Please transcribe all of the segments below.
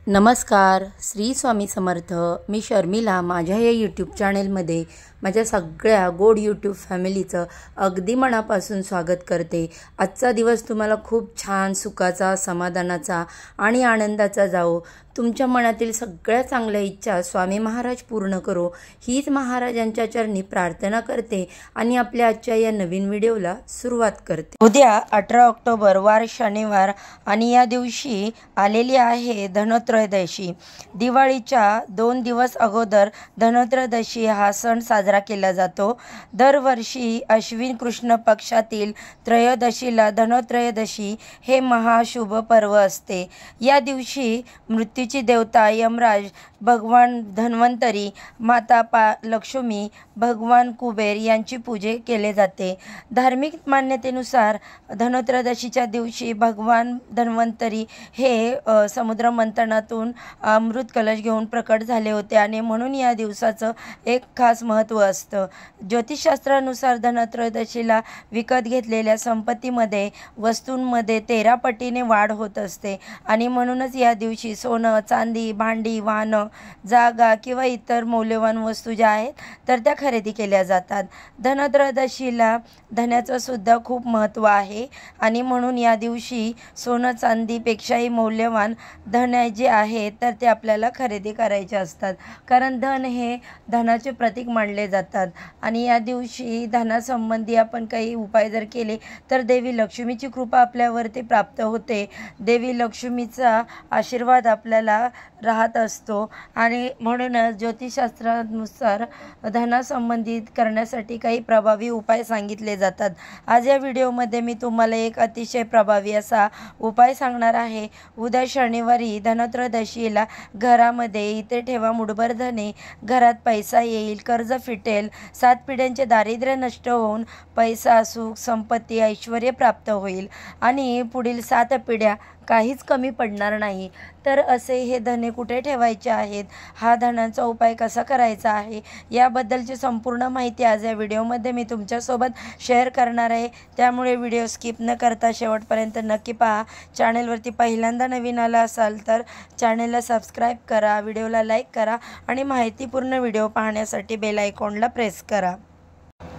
नमस्कार, श्री स्वामी समर्थ। मी शर्मिला माझ्या या यूट्यूब चॅनेलमध्ये माझ्या सगळ्या गोड यूट्यूब फॅमिलीचं अगदी मनापासून स्वागत करते। आजचा दिवस तुम्हाला खूप छान सुखाचा, समाधानाचा आणि आनंदाचा जाओ। तुमच्या मनातील सगळ्या चांगल्या इच्छा स्वामी महाराज पूर्ण करो हीच महाराजांच्या चरणी प्रार्थना करते आणि आपल्या आजच्या या नवीन व्हिडिओला सुरुवात करते। उद्या 18 ऑक्टोबर वार शनिवार आणि या दिवशी आलेली आहे धनत्रयोदशी। दिवाळीच्या 2 दिवस अगोदर धनत्रयोदशी हा सण साजरा केला जातो। दरवर्षी अश्विन कृष्ण पक्षातील त्रयोदशीला धनत्रयोदशी हे महाशुभ पर्व असते। या दिवशी मृत्यूची देवता यमराज, भगवान धन्वंतरी, माता लक्ष्मी, भगवान कुबेर यांची पूजा केली जाते। धार्मिक मान्यतेनुसार धनत्रयोदशीच्या दिवशी भगवान धन्वंतरी हे समुद्र मंथनातून अमृत कलश घेऊन प्रकट झाले होते आणि म्हणून या दिवसाचं एक खास महत्त्व असतं। ज्योतिषशास्त्रानुसार धनत्रयोदशीला विकत घेतलेल्या संपत्तीमध्ये वस्तूंमध्ये 13 पटीने वाढ होत असते आणि म्हणूनच या दिवशी सोनं, चांदी, भांडी, वाहनं, जागा किंवा इतर मौल्यवान वस्तू ज्या आहेत तर त्या खरेदी केल्या जातात। धनत्रयोदशीला धनाचं सुद्धा खूप महत्त्व आहे आणि म्हणून या दिवशी सोनं चांदीपेक्षाही मौल्यवान धन जे आहे तर ते आपल्याला खरेदी करायचे असतात, कारण धन हे धनाचे प्रतीक मानले जातात। आणि या दिवशी धनासंबंधी आपण काही उपाय जर केले तर देवी लक्ष्मीची कृपा आपल्यावरती प्राप्त होते। देवी लक्ष्मीचा आशीर्वाद आपल्याला राहत असतो आणि म्हणूनच ज्योतिषशास्त्रानुसार धनासंबंधित करण्यासाठी काही प्रभावी उपाय सांगितले जातात। आज या व्हिडिओमध्ये मी तुम्हाला एक अतिशय प्रभावी असा उपाय सांगणार आहे। उद्या शनिवारी धनत्रयोदशीला घरामध्ये इथे ठेवा मुठभर धने, घरात पैसा येईल, कर्ज फिटेल, 7 पिढ्यांचे दारिद्र्य नष्ट होऊन पैसा, सुख, संपत्ती, ऐश्वर्य प्राप्त होईल आणि पुढील 7 पिढ्या काहीच कमी पडणार नाही। तर असे हे धने कुठे ठेवायचे आहेत, हा धनाचा उपाय कसा करायचा आहे याबद्दलची संपूर्ण माहिती आज या व्हिडिओमध्ये मी तुमच्यासोबत शेअर करणार आहे। त्यामुळे व्हिडिओ स्किप न करता शेवटपर्यंत नक्की पहा। चॅनलवरती पहिल्यांदा नवीन आला असाल तर चॅनलला सबस्क्राईब करा, व्हिडिओला लाईक करा आणि माहितीपूर्ण व्हिडिओ पाहण्यासाठी बेल आयकॉनला प्रेस करा।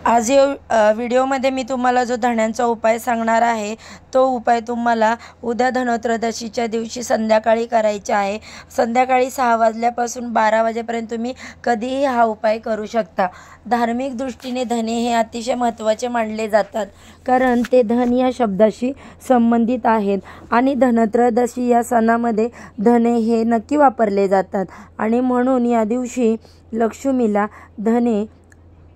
आज या व्हिडिओमध्ये मी तुम्हाला जो धन्यांचा उपाय सांगणार आहे तो उपाय तुम्हाला उद्या धनत्रयोदशीच्या दिवशी संध्याकाळी करायचा आहे। संध्याकाळी 6 वाजल्यापासून 12 वाजेपर्यंत तुम्ही कधीही हा उपाय करू शकता। धार्मिक दृष्टीने धने हे अतिशय महत्त्वाचे मानले जातात, कारण ते धन या शब्दाशी संबंधित आहेत आणि धनत्रयोदशी या सणामध्ये धने हे नक्की वापरले जातात आणि म्हणून या दिवशी लक्ष्मीला धने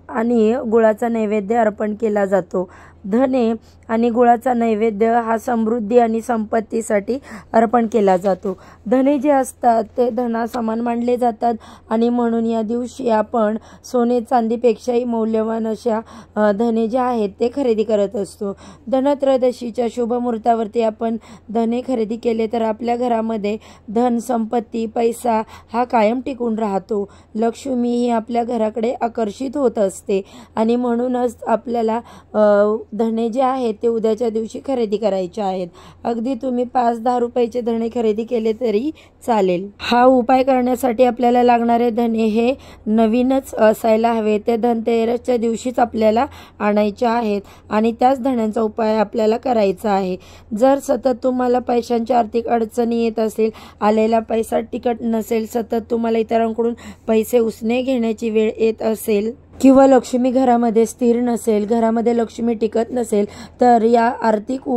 आणि गुळाचा नैवेद्य अर्पण केला जातो। धने आणि गुळाचा नैवेद्य हा समृद्धी आणि संपत्तीसाठी अर्पण केला जातो। धने जे असतात ते धनासमान मानले जातात आणि म्हणून या दिवशी आपण सोने चांदीपेक्षाही मौल्यवान अशा धने जे आहेत ते खरेदी करत असतो। धनत्रयोदशीच्या शुभ मुहूर्तावरती आपण धने खरेदी केले तर आपल्या घरामध्ये धन, संपत्ती, पैसा हा कायम टिकून राहतो। लक्ष्मी ही आपल्या घराकडे आकर्षित होत असते आणि म्हणूनच आपल्याला धने जे आहेत ते उद्याच्या दिवशी खरेदी करायचे आहेत। अगदी तुम्ही 5-10 रुपयाचे धने खरेदी केले तरी चालेल। हा उपाय करण्यासाठी आपल्याला लागणारे धने हे नवीनच असायला हवे। ते धनतेरसच्या दिवशीच आपल्याला आणायचे आहेत आणि त्याच धन्यांचा उपाय आपल्याला करायचा आहे। जर सतत तुम्हाला पैशांच्या आर्थिक अडचणी येत असेल, आलेला पैसा टिकत नसेल, सतत तुम्हाला इतरांकडून पैसे उसने घेण्याची वेळ येत असेल किंवा लक्ष्मी घरामध्ये स्थिर नसेल, घरामध्ये लक्ष्मी टिकत नसेल तर या आर्थिक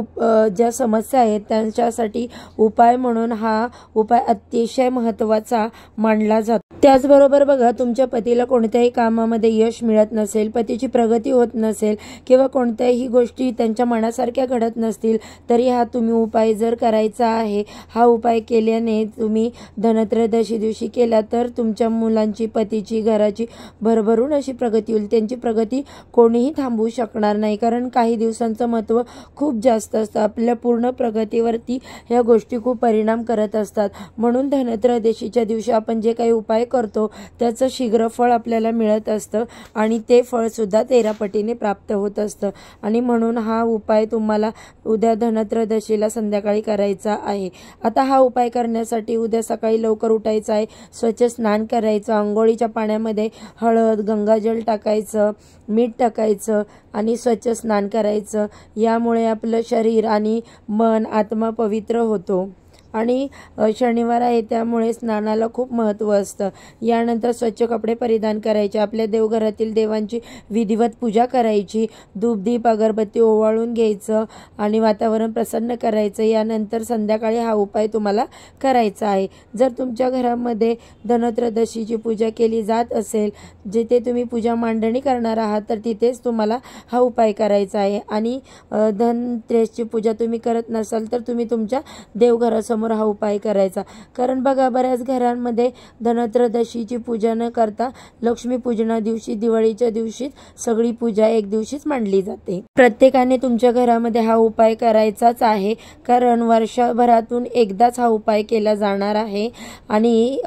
ज्या समस्या आहेत त्यांच्यासाठी उपाय म्हणून हा उपाय अतिशय महत्त्वाचा मानला जातो। त्याचबरोबर बघा, तुमच्या पतीला कोणत्याही कामामध्ये यश मिळत नसेल, पतीची प्रगती होत नसेल किंवा कोणत्याही गोष्टी त्यांच्या मनासारख्या घडत नसतील तरी हा तुम्ही उपाय जर करायचा आहे। हा उपाय केल्याने तुम्ही धनत्रयोदशी दिवशी केला तर तुमच्या मुलांची, पतीची, घराची भरभरून अशी प्रगती होईल. त्यांची प्रगती कोणीही थांबवू शकणार नाही, कारण काही दिवसांचं महत्त्व खूप जास्त असतं. आपल्या पूर्ण प्रगतीवरती ह्या गोष्टी खूप परिणाम करत असतात. म्हणून धनत्रयोदशीच्या दिवशी आपण जे काही उपाय करतो त्याचं शीघ्र फळ आपल्याला मिळत असतं आणि ते फळसुद्धा 13 पटीने प्राप्त होत असतं. आणि म्हणून हा उपाय तुम्हाला उद्या धनत्रयोदशीला संध्याकाळी करायचा आहे. आता हा उपाय करण्यासाठी उद्या सकाळी लवकर उठायचं आहे, स्वच्छ स्नान करायचं, अंघोळीच्या पाण्यामध्ये हळद, गंगाजल टाकायचं, मीठ टाकायचं आणि स्वच्छ स्नान करायचं. यामुळे आपलं शरीर आणि मन, आत्मा पवित्र होतो. आणि शनिवार आहे त्यामुळे स्नानाला खूप महत्त्व असतं. यानंतर स्वच्छ कपडे परिधान करायचे, आपल्या देवघरातील देवांची विधिवत पूजा करायची, धूपदीप अगरबत्ती ओवाळून घ्यायचं आणि वातावरण प्रसन्न करायचं. यानंतर संध्याकाळी हा उपाय तुम्हाला करायचा आहे. जर तुमच्या घरामध्ये धनत्रयोदशीची पूजा केली जात असेल, जिथे तुम्ही पूजा मांडणी करणार आहात, तर तिथेच तुम्हाला हा उपाय करायचा आहे. आणि धनत्रयोदशीची पूजा तुम्ही करत नसाल तर तुम्ही तुमच्या देवघरासमोर हा उपाय करायचा. कारण बघा, बऱ्याच घरांमध्ये धनत्रयोदशीची पूजा न करता लक्ष्मीपूजना दिवशी, दिवाळीच्या दिवशी सगळी पूजा एक दिवशीच मांडली जाते. प्रत्येकाने तुमच्या घरामध्ये हा उपाय करायचाच आहे, कारण वर्षभरातून एकदाच हा उपाय केला जाणार आहे. आणि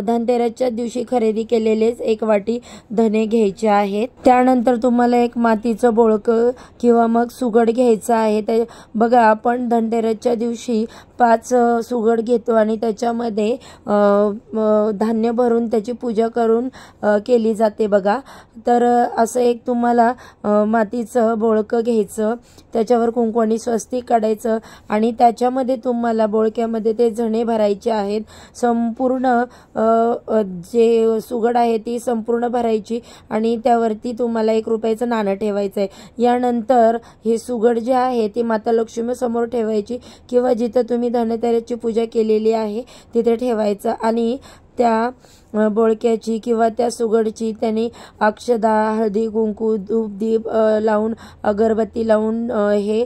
धनतेरसच्या दिवशी खरेदी केलेलेच 1 वाटी धने घ्यायचे आहेत. त्यानंतर तुम्हाला एक मातीचं बोळकं किंवा मग सुगड घ्यायचं आहे. ते बघा, आपण धनतेरसच्या दिवशी 5 सुगड घेतो आणि त्याच्यामध्ये धान्य भरून त्याची पूजा करून केली जाते बघा. तर असं एक तुम्हाला मातीचं बोळकं घ्यायचं, त्याच्यावर कुंकवानी स्वस्तिक काढायचं आणि त्याच्यामध्ये तुम्हाला बोळक्यामध्ये ते धणे भरायचे आहेत. संपूर्ण जे सुगड आहे ती संपूर्ण भरायची आणि त्यावरती तुम्हाला 1 रुपयाचं नाणं ठेवायचं आहे. यानंतर हे सुगड जे आहे ती माता लक्ष्मी समोर ठेवायची किंवा जिथं तुम्ही धनतेरसची पूजा केलेली आहे तिथे ठेवायचं. आणि त्या बोळक्याची किंवा त्या सुगडची त्याने अक्षदा, हळदी कुंकू, धूप दीप लावून, अगरबत्ती लावून हे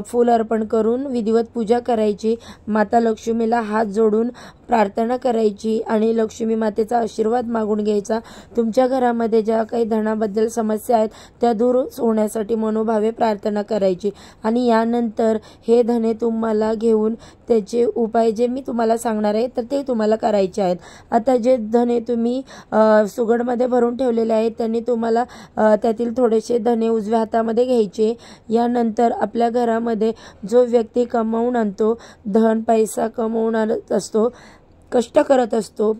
फूल अर्पण करून विधिवत पूजा करायची. माता लक्ष्मीला हात जोडून प्रार्थना करायची आणि लक्ष्मी मातेचा आशीर्वाद मागून घ्यायचा. तुमच्या घरामध्ये ज्या काही धनाबद्दल समस्या आहेत त्या दूर होण्यासाठी मनोभावे प्रार्थना करायची. आणि यानंतर हे धने तुम्हाला घेऊन त्याचे उपाय जे मी तुम्हाला सांगणार आहे तर ते तुम्हाला करायचे आहेत. आता जे धने तुम्ही सुगडमध्ये भरून ठेवलेले आहेत त्यांनी तुम्हाला त्यातील थोडेसे धने उजव्या हातामध्ये घ्यायचे. यानंतर आपल्या घरामध्ये जो व्यक्ती कमावून आणतो, धन पैसा कमवून आणत असतो, कष्ट करत असतो,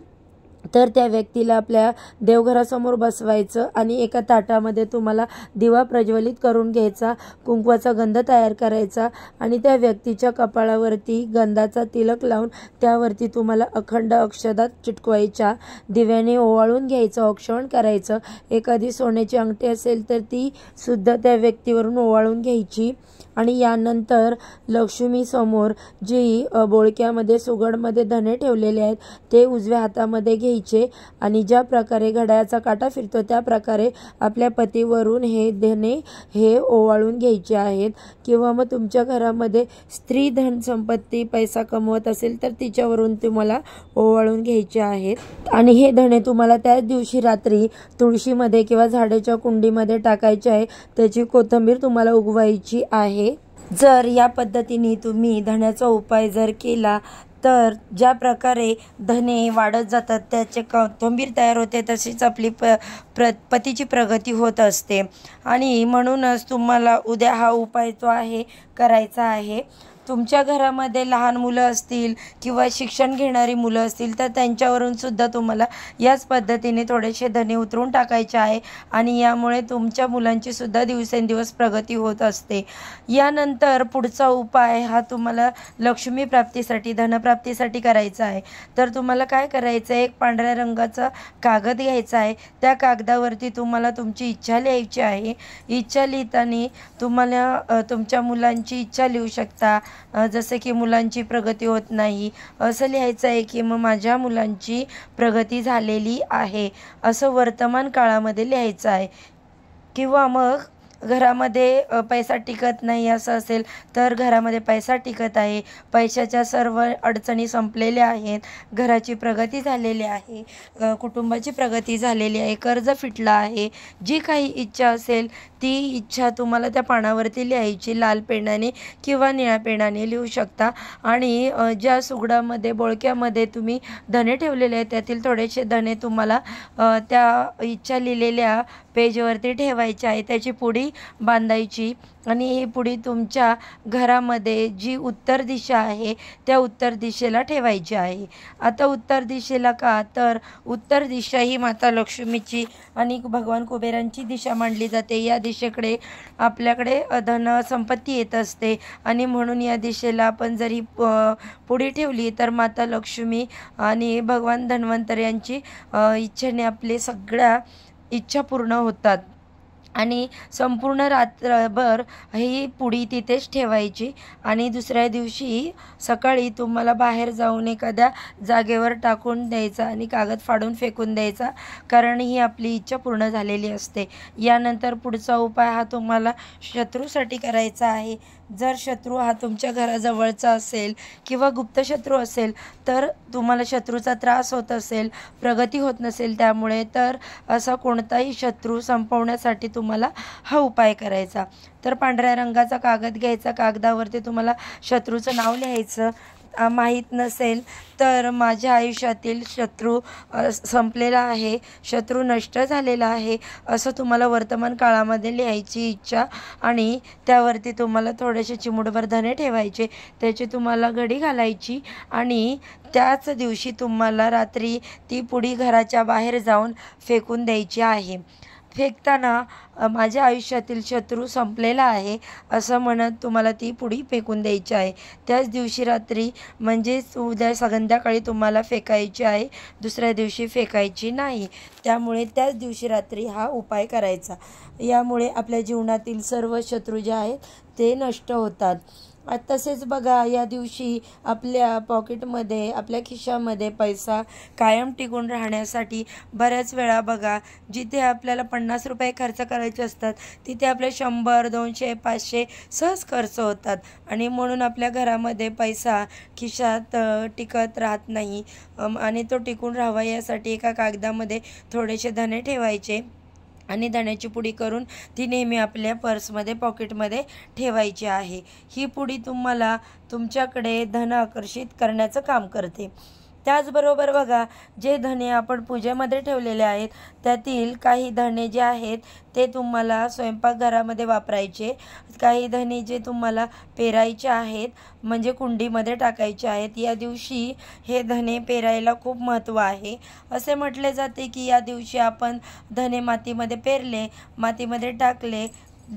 तर त्या व्यक्तीला आपल्या देवघरासमोर बसवायचं आणि एका ताटामध्ये तुम्हाला दिवा प्रज्वलित करून घ्यायचा, कुंकवाचा गंध तयार करायचा आणि त्या व्यक्तीच्या कपाळावरती गंधाचा तिलक लावून त्यावरती तुम्हाला अखंड अक्षदा चिटकवायच्या. दिव्याने ओवाळून घ्यायचं, औक्षण करायचं. एखादी सोन्याची अंगठी असेल तर ती सुद्धा त्या व्यक्तीवरून ओवाळून घ्यायची. आणि यानंतर लक्ष्मी समोर जी बोळक्यामध्ये सुगडमध्ये धने ठेवलेले आहेत ते उजव्या हातामध्ये घ्यायचे आणि ज्या प्रकारे घड्याळाचा काटा फिरतो त्या प्रकारे आपल्या पतीवरून हे धने हे ओवाळून घ्यायचे आहेत. किंवा मग तुमच्या घरामध्ये स्त्री धन संपत्ती पैसा कमवत असेल तर तिच्यावरून तुम्हाला ओवाळून घ्यायचे आहेत. आणि हे धने तुम्हाला त्याच दिवशी रात्री तुळशीमध्ये किंवा झाडाच्या कुंडीमध्ये टाकायचे आहे. त्याची कोथिंबीर तुम्हाला उगवायची आहे. जर या पद्धतीने तुम्ही धण्याचा उपाय जर केला तर ज्या प्रकारे धने वाढत जातात, त्याचे कोथिंबीर तयार होते, तशीच आपली पतीची प्रगती होत असते. आणि म्हणूनच तुम्हाला उद्या हा उपाय जो आहे करायचा आहे. तुमच्या घरामध्ये लहान मुलं असतील किंवा शिक्षण घेणारी मुलं असतील तर त्यांच्यावरून सुद्धा तुम्हाला याच पद्धतीने थोडेसे धने उतरून टाकायचे आहे आणि यामुळे तुमच्या मुलांची सुद्धा दिवसेंदिवस प्रगती होत असते. यानंतर पुढचा उपाय हा तुम्हाला लक्ष्मी प्राप्तीसाठी, धनप्राप्तीसाठी करायचा आहे. तर तुम्हाला काय करायचं आहे, एक पांढऱ्या रंगाचा कागद घ्यायचा आहे. त्या कागदावरती तुम्हाला तुमची इच्छा लिहायची आहे. इच्छा लिहिताना तुम्हाला तुमच्या मुलांची इच्छा लिहू शकता. जसे की मुलांची प्रगती होत नाही असं लिहायचं आहे की मग माझ्या मुलांची प्रगती झालेली आहे असं वर्तमान काळामध्ये लिहायचं आहे. किंवा मग घरामध्ये पैसा टिकत नाही असं असेल तर घरामध्ये पैसा टिकत आहे, पैशाच्या सर्व अडचणी संपलेल्या आहेत, घराची प्रगती झालेली आहे, कुटुंबाची प्रगती झालेली आहे, कर्ज फिटलं आहे. जी काही इच्छा असेल ती इच्छा तुम्हाला त्या पानावरती लिहायची, लाल पेनाने किंवा निळ्या पेनाने लिहू शकता. आणि ज्या सुगडामध्ये बोळक्यामध्ये तुम्ही धने ठेवलेले आहेत त्यातील थोडेसे धने तुम्हाला त्या इच्छा लिहिलेल्या पेजवरती ठेवायची आहे. त्याची पुडी बांधायची आणि ही पुडी तुमच्या घरामध्ये जी उत्तर दिशा आहे त्या उत्तर दिशेला ठेवायची आहे. आता उत्तर दिशेला का, तर उत्तर दिशा ही माता लक्ष्मीची आणि भगवान कुबेरांची दिशा मानली जाते. या दिशेकडे आपल्याकडे धन संपत्ती येत असते आणि म्हणून या दिशेला आपण जरी पुडी ठेवली तर माता लक्ष्मी आणि भगवान धन्वंतरी यांची इच्छेने आपले सगळ्या इच्छा पूर्ण होतात. आणि संपूर्ण रात्रभर ही पुडी तिथेच ठेवायची आणि दुसऱ्या दिवशी सकाळी तुम्हाला बाहेर जाऊन एखाद्या जागेवर टाकून द्यायचा आणि कागद फाडून फेकून द्यायचा, कारण ही आपली इच्छा पूर्ण झालेली असते. यानंतर पुढचा उपाय हा तुम्हाला शत्रूसाठी करायचा आहे. जर शत्रू हा तुमच्या घराजवळचा असेल किंवा गुप्त शत्रू असेल, तर तुम्हाला शत्रूचा त्रास होत असेल, प्रगती होत नसेल त्यामुळे, तर असा कोणताही शत्रू संपवण्यासाठी तुम्हाला हा उपाय करायचा. तर पांढऱ्या रंगाचा कागद घ्यायचा, कागदावरती तुम्हाला शत्रूचं नाव लिहायचं. माहीत नसेल तर माझ्या आयुष्यातील शत्रू संपलेला आहे, शत्रू नष्ट झालेला आहे असं तुम्हाला वर्तमान काळामध्ये लिहायची इच्छा आणि त्यावरती तुम्हाला थोडेसे चिमूटभर धने ठेवायचे, त्याची तुम्हाला घडी घालायची आणि त्याच दिवशी तुम्हाला रात्री ती पुडी घराच्या बाहेर जाऊन फेकून द्यायची आहे. फेकताना माझ्या आयुष्यातील शत्रू संपलेला आहे असं म्हणत तुम्हाला ती पुडी फेकून द्यायची आहे. त्याच दिवशी रात्री म्हणजेच उद्या संध्याकाळी तुम्हाला फेकायची आहे, दुसऱ्या दिवशी फेकायची नाही. त्यामुळे त्याच दिवशी रात्री हा उपाय करायचा. यामुळे आपल्या जीवनातील सर्व शत्रू जे आहेत ते नष्ट होतात. तसेच बघा, या दिवशी आपल्या पॉकेटमध्ये, आपल्या खिशामध्ये पैसा कायम टिकून राहण्यासाठी बऱ्याच वेळा बघा, जिथे आपल्याला 50 रुपये खर्च करायचे असतात तिथे आपले 100, 200, 500 सहज खर्च होतात आणि म्हणून आपल्या घरामध्ये पैसा खिशात टिकत राहत नाही. आणि तो टिकून राहावा यासाठी एका कागदामध्ये थोडेसे धने ठेवायचे आणि धण्याची पुडी करून ती नेहमी आपल्या पर्समध्ये, पॉकेटमध्ये ठेवायची आहे. ही पुडी तुम्हाला तुमच्याकडे धन आकर्षित करण्याचं काम करते. त्याचबरोबर बघा, जे धने आपण पूजेमध्ये ठेवलेले आहेत त्यातील काही धने जे आहेत ते तुम्हाला स्वयंपाकघरामध्ये वापरायचे, काही धने जे तुम्हाला पेरायचे आहेत म्हणजे कुंडीमध्ये टाकायचे आहेत. या दिवशी हे धने पेरायला खूप महत्त्व आहे. असे म्हटले जाते की या दिवशी आपण धने मातीमध्ये पेरले, मातीमध्ये टाकले,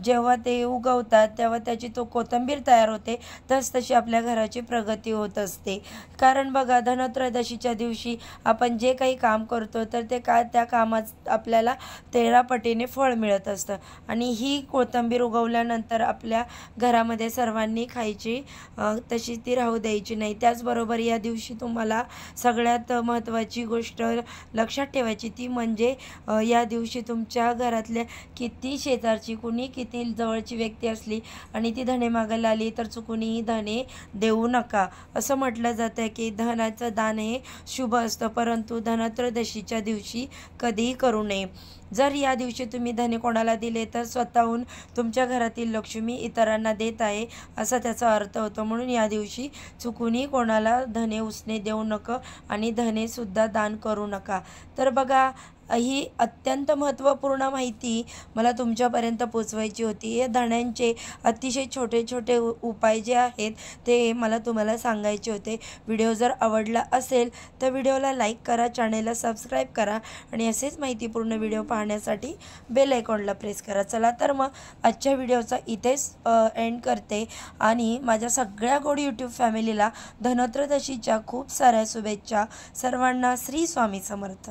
जेव्हा ते उगवतात तेव्हा त्याची तो कोथिंबीर तयार होते, तशी आपल्या घराची प्रगती होत असते. कारण बघा, धनत्रयोदशीच्या दिवशी आपण जे काही काम करतो तर ते त्या कामात आपल्याला 13 पटीने फळ मिळत असतं आणि ही कोथिंबीर उगवल्यानंतर आपल्या घरामध्ये सर्वांनी खायची, तशी ती राहू द्यायची नाही. त्याचबरोबर या दिवशी तुम्हाला सगळ्यात महत्त्वाची गोष्ट लक्षात ठेवायची ती म्हणजे या दिवशी तुमच्या घरातल्या किती शेजारची, कुणी किती जवळची व्यक्ती असली आणि ती धने मागायला आली तर चुकूनही धने देऊ नका. असं म्हटलं जातं की धनाचं दान हे शुभ असतं, परंतु धनत्रयोदशीच्या दिवशी कधीही करू नये. जर या दिवशी तुम्ही धने कोणाला दिले तर स्वतःहून तुमच्या घरातील लक्ष्मी इतरांना देत आहे असा त्याचा अर्थ होतो. म्हणून या दिवशी चुकूनही कोणाला धने उसने देऊ नका आणि धनेसुद्धा दान करू नका. तर बघा, ही अत्यंत महत्त्वपूर्ण माहिती मला तुमच्यापर्यंत पोचवायची होती. या धण्यांचे अतिशय छोटे छोटे उपाय जे आहेत ते मला तुम्हाला सांगायचे होते. व्हिडिओ जर आवडला असेल तर व्हिडिओला लाईक करा, चॅनेलला सबस्क्राईब करा आणि असेच माहितीपूर्ण व्हिडिओ पाहण्यासाठी बेल आयकॉनला प्रेस करा. चला तर मग आजच्या व्हिडिओचा इथेच एंड करते आणि माझ्या सगळ्या गोड यूट्यूब फॅमिलीला धनत्रयोदशीच्या खूप साऱ्या शुभेच्छा. सर्वांना श्री स्वामी समर्थ.